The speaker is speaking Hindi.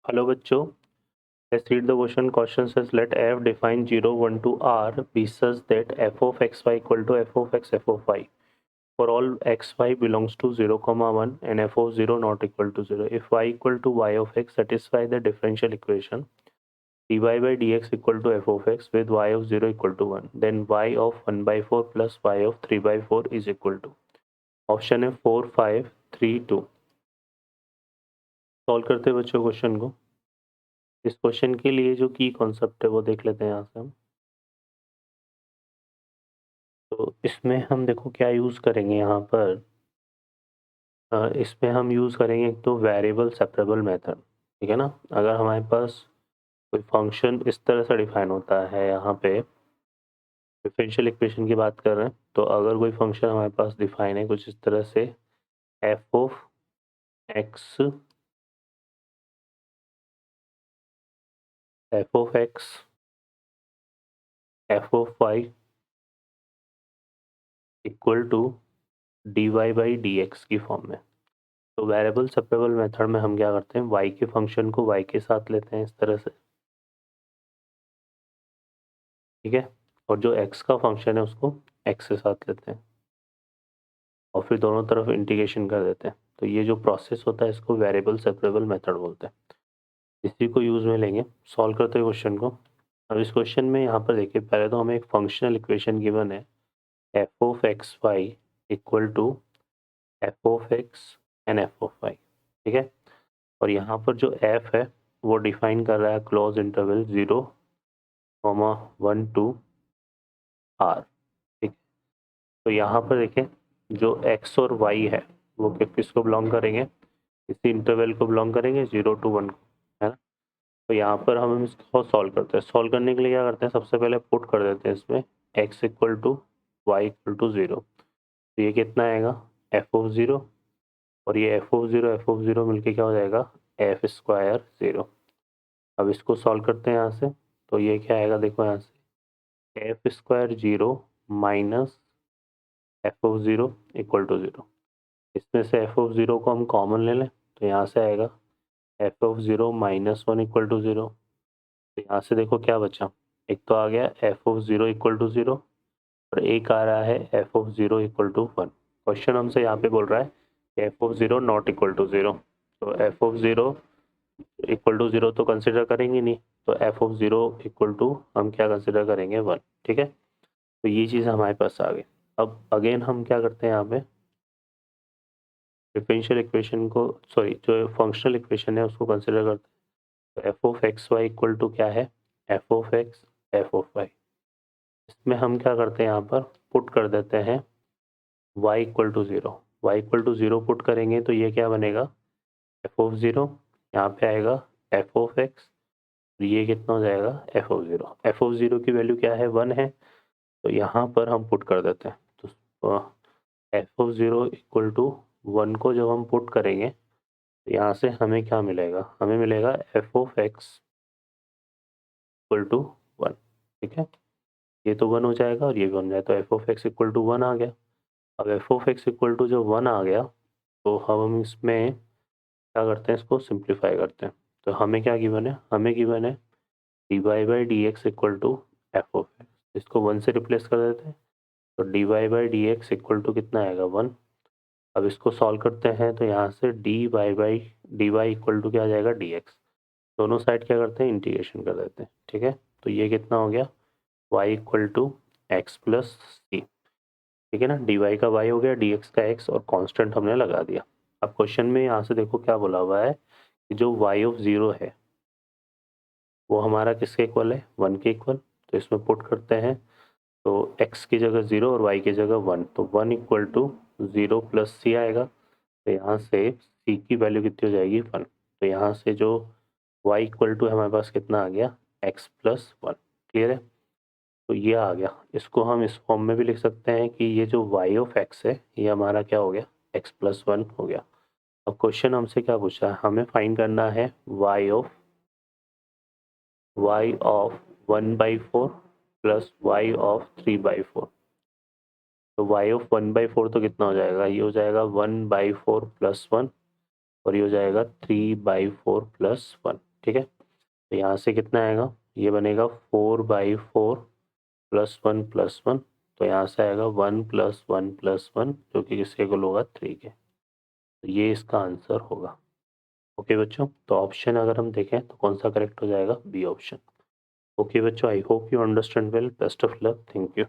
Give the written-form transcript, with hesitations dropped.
हेलो बच्चों, let's read the question. Question says let f define 0, 1 to r be such that f of xy equal to f of x f of y for all xy belongs to 0, 1 and f of 0 not equal to 0. If y equal to y of x, satisfy the differential equation dy by dx equal to f of x with y of 0 equal to 1. Then y of 1 by 4 plus y of 3 by 4 is equal to. Option है 4, 5, 3, 2. सॉल्व करते हैं बच्चों क्वेश्चन को. इस क्वेश्चन के लिए जो की कॉन्सेप्ट है वो देख लेते हैं यहाँ से हम. तो इसमें हम देखो क्या यूज़ करेंगे यहाँ पर. इसमें हम यूज़ करेंगे एक तो वेरिएबल सेपरेबल मेथड. ठीक है ना. अगर हमारे पास कोई फंक्शन इस तरह से डिफाइन होता है, यहाँ पे डिफरेंशियल इक्वेशन की बात कर रहे हैं, तो अगर कोई फंक्शन हमारे पास डिफाइन है कुछ इस तरह से F of X, F of X, F of Y equal to D Y by D X की फॉर्म में. तो वेरिएबल सेपरेबल मेथड में हम क्या करते हैं, y के फंक्शन को y के साथ लेते हैं इस तरह से. ठीक है. और जो x का फंक्शन है उसको x के साथ लेते हैं और फिर दोनों तरफ इंटीग्रेशन कर देते हैं. तो ये जो प्रोसेस होता है इसको वेरिएबल सेपरेबल मेथड बोलते हैं. इसी को यूज़ में लेंगे. सॉल्व करते हैं क्वेश्चन को. अब इस क्वेश्चन में यहाँ पर देखिए, पहले तो हमें एक फंक्शनल इक्वेशन गिवन है F of X Y equal to F of X and F of Y. ठीक है. और यहाँ पर जो एफ है वो डिफाइन कर रहा है क्लोज इंटरवल 0, 1 टू आर. ठीक. तो यहाँ पर देखें जो x और y है वो किसको बिलोंग करेंगे, इसी इंटरवल को बिलोंग करेंगे 0 to 1 को, है ना. तो यहाँ पर हम इसको सॉल्व करते हैं. सॉल्व करने के लिए क्या करते हैं, सबसे पहले पुट कर देते हैं इसमें x equal to Y equal to 0. तो ये कितना आएगा f ऑफ 0 और ये f ऑफ 0 मिलके क्या हो जाएगा f स्क्वायर 0. अब इसको सॉल्व करते हैं यहाँ से. तो ये क्या आएगा देखो यहाँ से f square 0 minus F of 0 equal to 0. इसमें से एफ ऑफ 0 को हम कॉमन ले लें तो यहाँ से आएगा F of 0 minus 1 equal to 0. तो यहाँ से देखो क्या बचा, एक तो आ गया एफ ऑफ 0 इक्वल टू 0 और एक आ रहा है F of 0 equal to 1. Question हमसे यहाँ पे बोल रहा है F of 0 not equal to 0. तो एफ ऑफ 0 इक्वल टू 0 तो कंसिडर करेंगे नहीं, तो एफ ऑफ 0 इक्वल टू हम क्या कंसिडर करेंगे 1. ठीक है. तो ये चीज़ हमारे पास आ गई. अब अगेन हम क्या करते हैं यहाँ पे डिफरेंशियल इक्वेशन को, सॉरी जो फंक्शनल इक्वेशन है उसको कंसिडर करते हैं. तो F of X Y equal to क्या है F of X F of Y. इसमें हम क्या करते हैं यहाँ पर पुट कर देते हैं y equal to 0. Y equal to 0 put करेंगे तो ये क्या बनेगा एफ ऑफ 0, यहाँ पे आएगा एफ ऑफ एक्स, ये कितना हो जाएगा एफ ऑफ 0. एफ ऑफ 0 की वैल्यू क्या है 1 है, तो यहाँ पर हम पुट कर देते हैं. तो एफ ऑफ 0 इक्वल टू 1 को जब हम पुट करेंगे तो यहाँ से हमें क्या मिलेगा, हमें मिलेगा F of X equal to 1. ठीक है. ये तो 1 हो जाएगा और ये भी बन जाए, तो F of X equal to 1 आ गया. अब F of X equal to जब 1 आ गया तो हम इसमें क्या करते हैं, इसको सिंप्लीफाई करते हैं. तो हमें क्या गिवन है, हमें गिवन है D Y by D X equal to F of X. इसको 1 से रिप्लेस कर देते हैं. तो D Y by D X equal to कितना आएगा 1. अब इसको सॉल्व करते हैं तो यहाँ से डी वाई इक्वल टू क्या आ जाएगा डी एक्स. दोनों साइड क्या करते हैं इंटीग्रेशन कर देते हैं. ठीक है. तो ये कितना हो गया y equal to x plus c. ठीक है ना. डी वाई का y हो गया, डी एक्स का x और कांस्टेंट हमने लगा दिया. अब क्वेश्चन में यहाँ से देखो क्या बोला हुआ है कि जो y ऑफ 0 है वो हमारा किसके इक्वल है 1 के इक्वल. तो इसमें पुट करते हैं तो x की जगह 0 और y की जगह 1, तो 1 इक्वल टू 0 प्लस सी आएगा. तो यहाँ से c की वैल्यू कितनी हो जाएगी 1. तो यहाँ से जो y इक्वल टू हमारे पास कितना आ गया x प्लस 1. क्लियर है. तो ये आ गया. इसको हम इस फॉर्म में भी लिख सकते हैं कि ये जो y ऑफ x है ये हमारा क्या हो गया x प्लस 1 हो गया. अब क्वेश्चन हमसे क्या पूछा है, हमें फाइंड करना है y of 1/4 plus y of 3/4. तो y ऑफ 1/4 तो कितना हो जाएगा, ये हो जाएगा 1/4 प्लस 1 और ये हो जाएगा 3/4 प्लस 1. ठीक है। तो यहाँ से कितना आएगा, ये बनेगा 4/4 +1 तो यहाँ से आएगा 1 + 1 + 1 जो कि किसके इक्वल होगा 3 के। तो ये इसका आंसर होगा। ओके बच्चों, तो ऑप्शन अगर हम देखें तो कौन सा करेक्ट हो जाएगा, बी ऑप्शन। ओके बच्चों, I hope you understand well, best of luck, thank you.